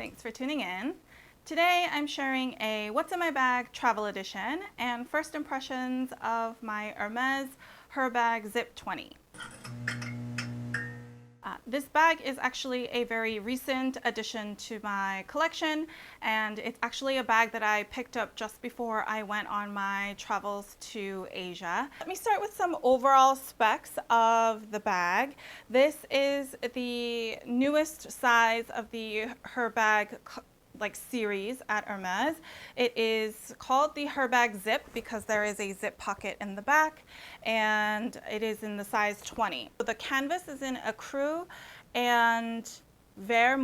Thanks for tuning in. Today I'm sharing a What's in My Bag travel edition and first impressions of my Hermes Herbag Zip 20. This bag is actually a very recent addition to my collection, and it's actually a bag that I picked up just before I went on my travels to Asia. Let me start with some overall specs of the bag. This is the newest size of the Herbag series at Hermes. It is called the Herbag Zip because there is a zip pocket in the back, and it is in the size 20. So the canvas is in Ecru and Vert,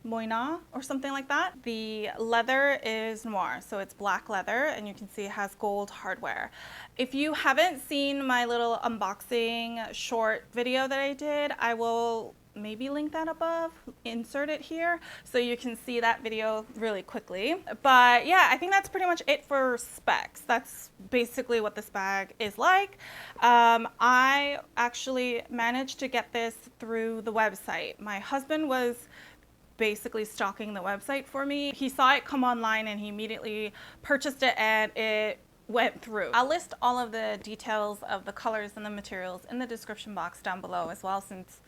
Moyen or something like that. The leather is Noir, so it's black leather, and you can see it has gold hardware. If you haven't seen my little unboxing short video that I did, I will maybe link that above, insert it here, so you can see that video really quickly. But yeah, I think that's pretty much it for specs. That's basically what this bag is like. I actually managed to get this through the website. My husband was basically stalking the website for me. He saw it come online and he immediately purchased it, and it went through. I'll list all of the details of the colors and the materials in the description box down below as well, since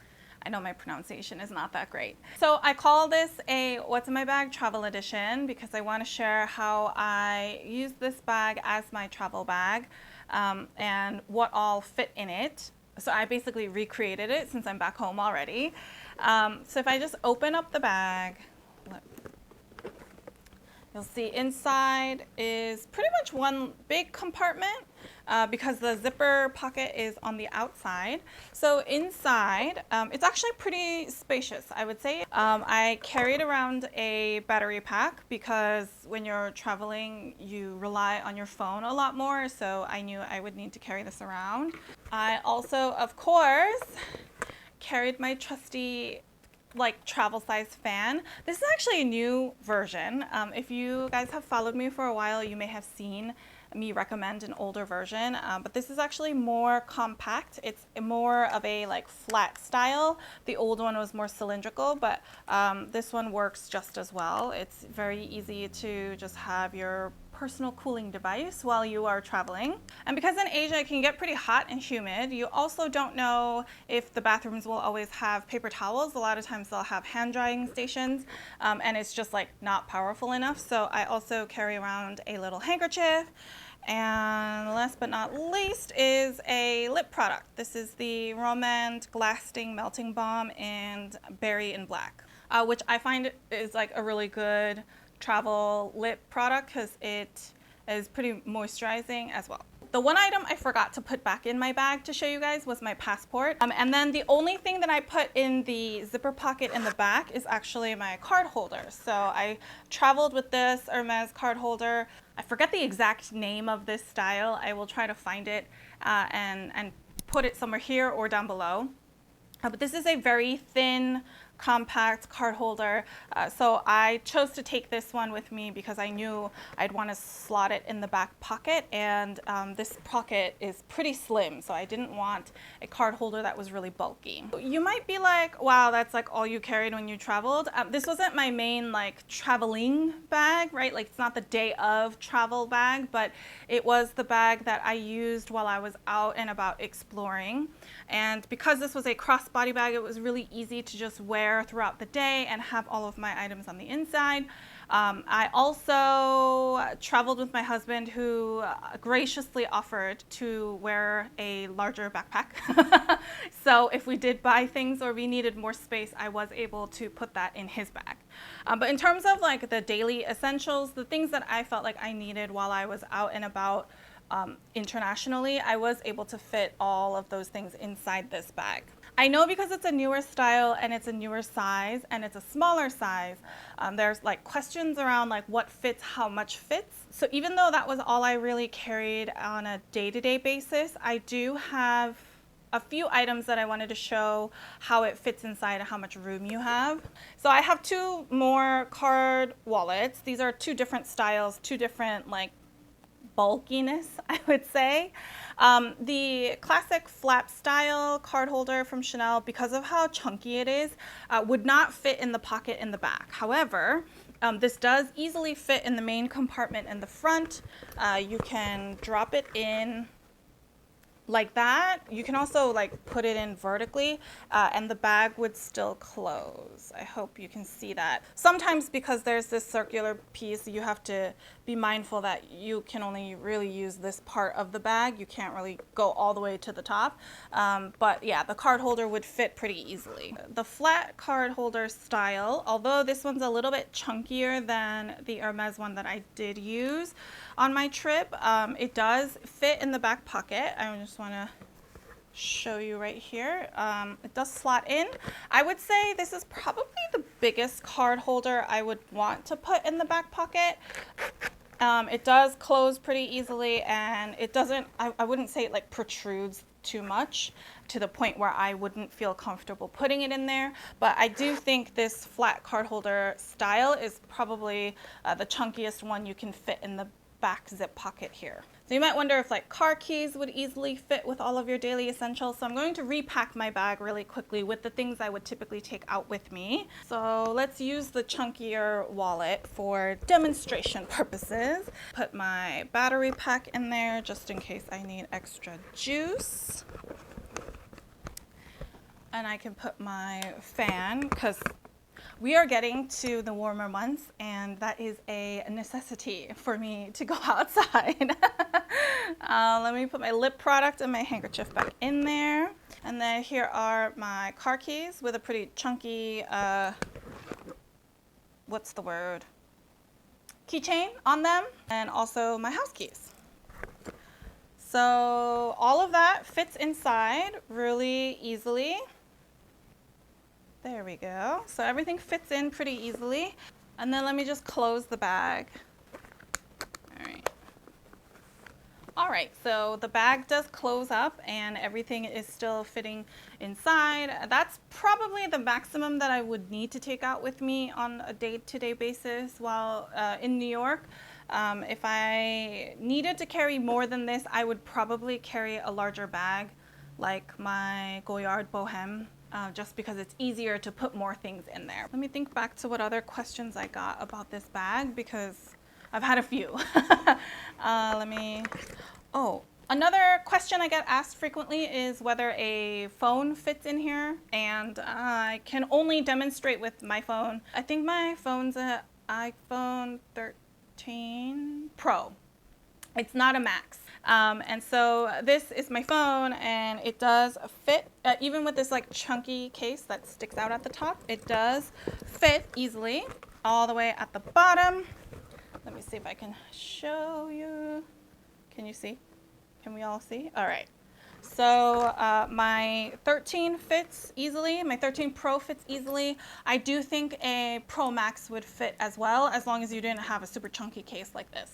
I know my pronunciation is not that great. So I call this a What's in My Bag travel edition because I want to share how I use this bag as my travel bag and what all fit in it. So I basically recreated it since I'm back home already. So if I just open up the bag, you'll see inside is pretty much one big compartment because the zipper pocket is on the outside. So inside, it's actually pretty spacious, I would say. I carried around a battery pack because when you're traveling, you rely on your phone a lot more, so I knew I would need to carry this around. I also, of course, carried my trusty travel size fan. This is actually a new version. If you guys have followed me for a while, you may have seen me recommend an older version, but this is actually more compact. It's more of a flat style. The old one was more cylindrical, but this one works just as well. It's very easy to just have your personal cooling device while you are traveling. And because in Asia it can get pretty hot and humid, you also don't know if the bathrooms will always have paper towels. A lot of times they'll have hand drying stations, and it's just not powerful enough. So I also carry around a little handkerchief. And last but not least is a lip product. This is the Romand Lasting Melting Balm in Berry and Black, which I find is a really good travel lip product because it is pretty moisturizing as well. The one item I forgot to put back in my bag to show you guys was my passport. And then the only thing that I put in the zipper pocket in the back is actually my card holder. So I traveled with this Hermes card holder. I forget the exact name of this style. I will try to find it and put it somewhere here or down below. But this is a very thin, compact card holder, so I chose to take this one with me because I knew I'd want to slot it in the back pocket, and this pocket is pretty slim, so I didn't want a card holder that was really bulky. You might be like, wow, that's all you carried when you traveled. This wasn't my main traveling bag, right? It's not the day of travel bag, but it was the bag that I used while I was out and about exploring. And because this was a crossbody bag, it was really easy to just wear throughout the day and have all of my items on the inside. I also traveled with my husband, who graciously offered to wear a larger backpack. So if we did buy things or we needed more space, I was able to put that in his bag. But in terms of the daily essentials, the things that I felt like I needed while I was out and about internationally, I was able to fit all of those things inside this bag. I know because it's a newer style and it's a newer size and it's a smaller size, there's questions around what fits, how much fits. So even though that was all I really carried on a day-to-day basis, I do have a few items that I wanted to show how it fits inside and how much room you have. So I have two more card wallets. These are two different styles, two different bulkiness, I would say. The classic flap style card holder from Chanel, because of how chunky it is, would not fit in the pocket in the back. However, this does easily fit in the main compartment in the front. You can drop it in like that. You can also like put it in vertically and the bag would still close. I hope you can see that. Sometimes because there's this circular piece, you have to be mindful that you can only really use this part of the bag. You can't really go all the way to the top. But yeah, the card holder would fit pretty easily. The flat card holder style, although this one's a little bit chunkier than the Hermes one that I did use on my trip, it does fit in the back pocket. I just want to show you right here. It does slot in. I would say this is probably the biggest card holder I would want to put in the back pocket. It does close pretty easily, and it doesn't, I wouldn't say it like protrudes too much to the point where I wouldn't feel comfortable putting it in there. But I do think this flat card holder style is probably the chunkiest one you can fit in the back zip pocket here. So you might wonder if like car keys would easily fit with all of your daily essentials. So I'm going to repack my bag really quickly with the things I would typically take out with me. So let's use the chunkier wallet for demonstration purposes. Put my battery pack in there just in case I need extra juice. And I can put my fan because we are getting to the warmer months, and that is a necessity for me to go outside. Let me put my lip product and my handkerchief back in there. And then here are my car keys with a pretty chunky, what's the word? Keychain on them, and also my house keys. So all of that fits inside really easily. There we go. So everything fits in pretty easily. And then let me just close the bag. All right, so the bag does close up and everything is still fitting inside. That's probably the maximum that I would need to take out with me on a day-to-day basis while in New York. If I needed to carry more than this, I would probably carry a larger bag like my Goyard Bohem. Just because it's easier to put more things in there. Let me think back to what other questions I got about this bag because I've had a few. Another question I get asked frequently is whether a phone fits in here, and I can only demonstrate with my phone. I think my phone's an iPhone 13 Pro. It's not a Max. And so this is my phone, and it does fit, even with this like chunky case that sticks out at the top, it does fit easily all the way at the bottom. Let me see if I can show you. Can you see? Can we all see? All right. So my 13 fits easily. My 13 Pro fits easily. I do think a Pro Max would fit as well, as long as you didn't have a super chunky case like this.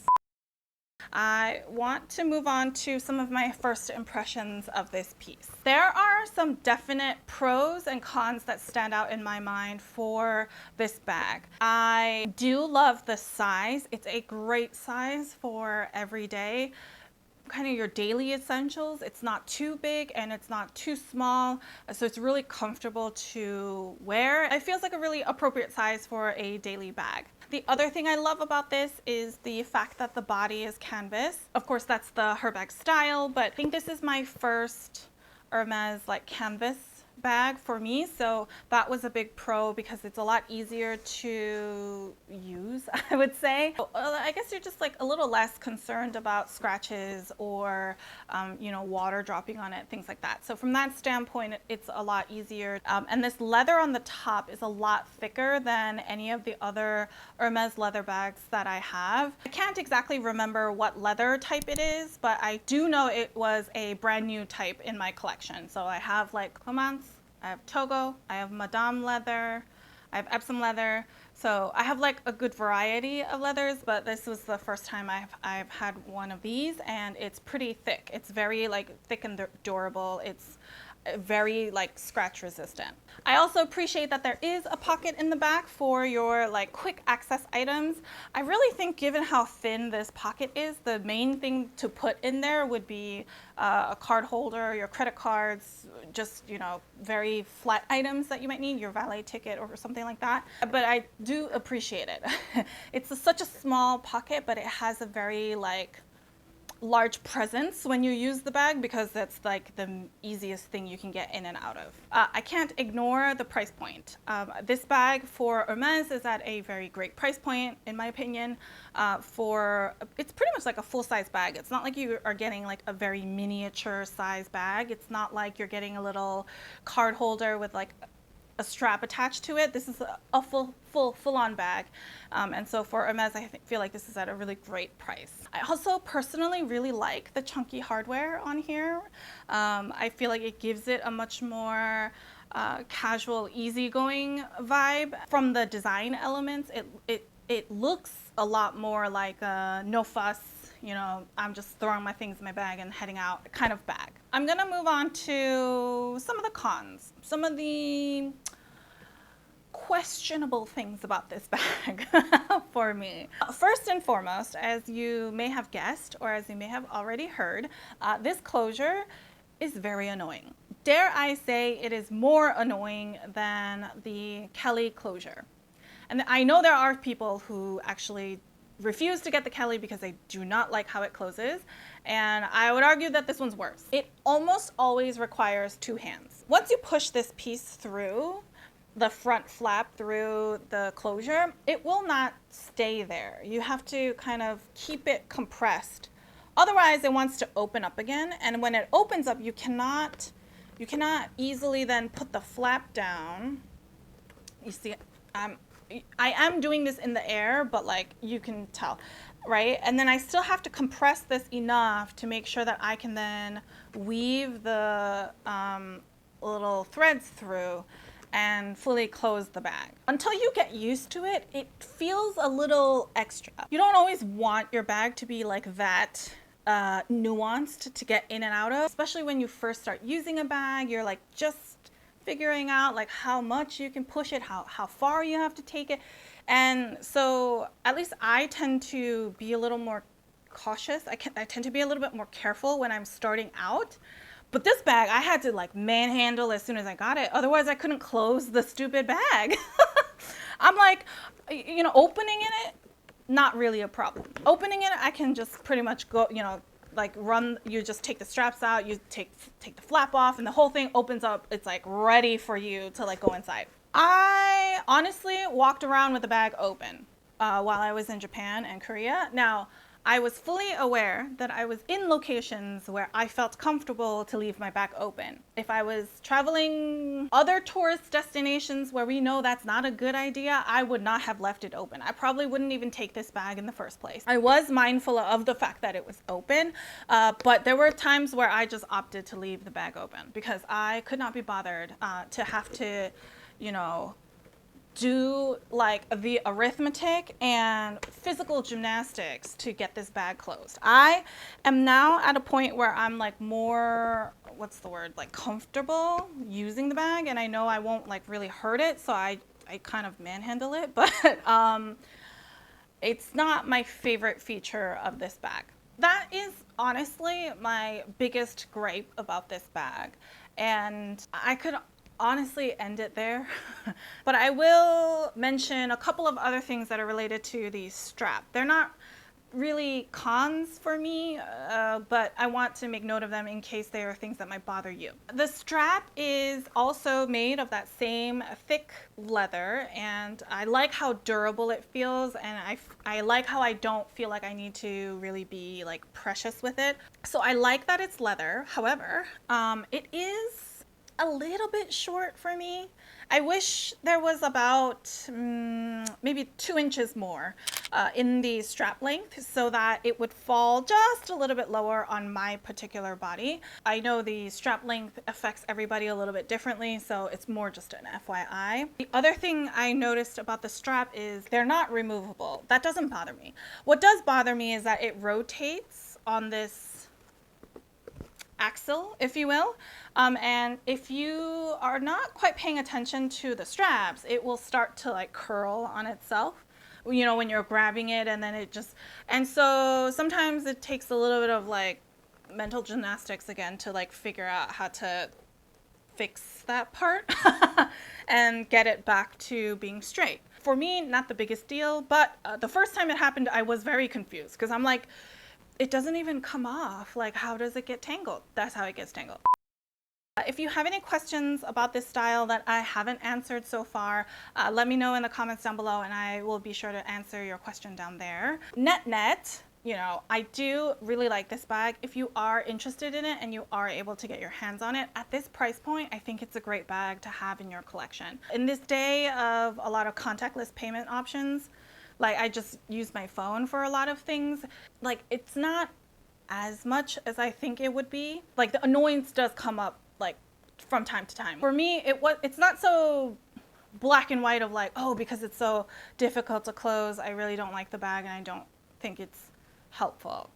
I want to move on to some of my first impressions of this piece. There are some definite pros and cons that stand out in my mind for this bag. I do love the size. It's a great size for every day, kind of your daily essentials. It's not too big and it's not too small, so it's really comfortable to wear. It feels like a really appropriate size for a daily bag. The other thing I love about this is the fact that the body is canvas. Of course, that's the Herbag style, but I think this is my first Hermes like canvas bag for me, so that was a big pro because it's a lot easier to use, I would say. I guess you're just like a little less concerned about scratches or water dropping on it, things like that. So from that standpoint, it's a lot easier. And this leather on the top is a lot thicker than any of the other Hermes leather bags that I have. I can't exactly remember what leather type it is, but I do know it was a brand new type in my collection. So I have like Clemence, I have Togo, I have Madame leather, I have Epsom leather. So I have like a good variety of leathers, but this was the first time I've had one of these, and it's pretty thick. It's very like thick and durable. It's very like scratch resistant. I also appreciate that there is a pocket in the back for your like quick access items. I really think given how thin this pocket is, the main thing to put in there would be a card holder, your credit cards, just, you know, very flat items that you might need, your valet ticket or something like that. But I do appreciate it. It's such a small pocket, but it has a very like large presence when you use the bag because that's like the easiest thing you can get in and out of. I can't ignore the price point. This bag for Hermes is at a very great price point, in my opinion. It's pretty much like a full-size bag. It's not like you are getting like a very miniature size bag. It's not like you're getting a little card holder with like a strap attached to it. This is a full-on bag, and so for Hermes, I feel like this is at a really great price. I also personally really like the chunky hardware on here. I feel like it gives it a much more casual, easygoing vibe. From the design elements, it looks a lot more like a no fuss, you know, I'm just throwing my things in my bag and heading out kind of bag. I'm gonna move on to some of the cons, some of the questionable things about this bag for me. First and foremost, as you may have guessed or as you may have already heard, this closure is very annoying. Dare I say it is more annoying than the Kelly closure. And I know there are people who actually refuse to get the Kelly because they do not like how it closes, and I would argue that this one's worse. It almost always requires two hands. Once you push this piece through the front flap, through the closure, it will not stay there. You have to kind of keep it compressed. Otherwise, it wants to open up again, and when it opens up, you cannot easily then put the flap down. You see, I am doing this in the air, but like you can tell, right? And then I still have to compress this enough to make sure that I can then weave the little threads through and fully close the bag. Until you get used to it, it feels a little extra. You don't always want your bag to be like that nuanced to get in and out of, especially when you first start using a bag. You're like just figuring out like how much you can push it, how far you have to take it. And so at least I tend to be a little more cautious. I tend to be a little bit more careful when I'm starting out. But this bag, I had to like manhandle as soon as I got it. Otherwise, I couldn't close the stupid bag. I'm like, you know, opening it, not really a problem. Opening it, I can just pretty much go, you know, like run, you just take the straps out, you take the flap off, and the whole thing opens up. It's like ready for you to like go inside. I honestly walked around with the bag open while I was in Japan and Korea. Now, I was fully aware that I was in locations where I felt comfortable to leave my bag open. If I was traveling other tourist destinations where we know that's not a good idea, I would not have left it open. I probably wouldn't even take this bag in the first place. I was mindful of the fact that it was open, but there were times where I just opted to leave the bag open because I could not be bothered to have to, you know, do like the arithmetic and physical gymnastics to get this bag closed. I am now at a point where I'm like more, what's the word, like comfortable using the bag, and I know I won't like really hurt it, so I kind of manhandle it, but it's not my favorite feature of this bag. That is honestly my biggest gripe about this bag, and I could honestly end it there. But I will mention a couple of other things that are related to the strap. They're not really cons for me, but I want to make note of them in case they are things that might bother you. The strap is also made of that same thick leather, and I like how durable it feels, and I like how I don't feel like I need to really be like precious with it. So I like that it's leather. However, it is a little bit short for me. I wish there was about maybe 2 inches more in the strap length so that it would fall just a little bit lower on my particular body. I know the strap length affects everybody a little bit differently, so it's more just an FYI. The other thing I noticed about the strap is they're not removable. That doesn't bother me. What does bother me is that it rotates on this axle, if you will. And if you are not quite paying attention to the straps, it will start to like curl on itself, you know, when you're grabbing it, and then it just, and so sometimes it takes a little bit of like mental gymnastics again to like figure out how to fix that part and get it back to being straight. For me, not the biggest deal, but the first time it happened, I was very confused because I'm like, it doesn't even come off. Like, how does it get tangled? That's how it gets tangled. If you have any questions about this style that I haven't answered so far, let me know in the comments down below and I will be sure to answer your question down there. Net, you know, I do really like this bag. If you are interested in it and you are able to get your hands on it at this price point, I think it's a great bag to have in your collection. In this day of a lot of contactless payment options, like I just use my phone for a lot of things, like it's not as much as I think it would be. Like the annoyance does come up like from time to time. For me, it's not so black and white of like, oh, because it's so difficult to close, I really don't like the bag and I don't think it's helpful,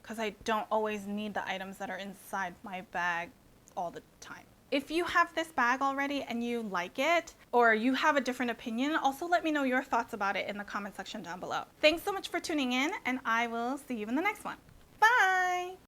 because I don't always need the items that are inside my bag all the time. If you have this bag already and you like it, or you have a different opinion, also let me know your thoughts about it in the comment section down below. Thanks so much for tuning in, and I will see you in the next one.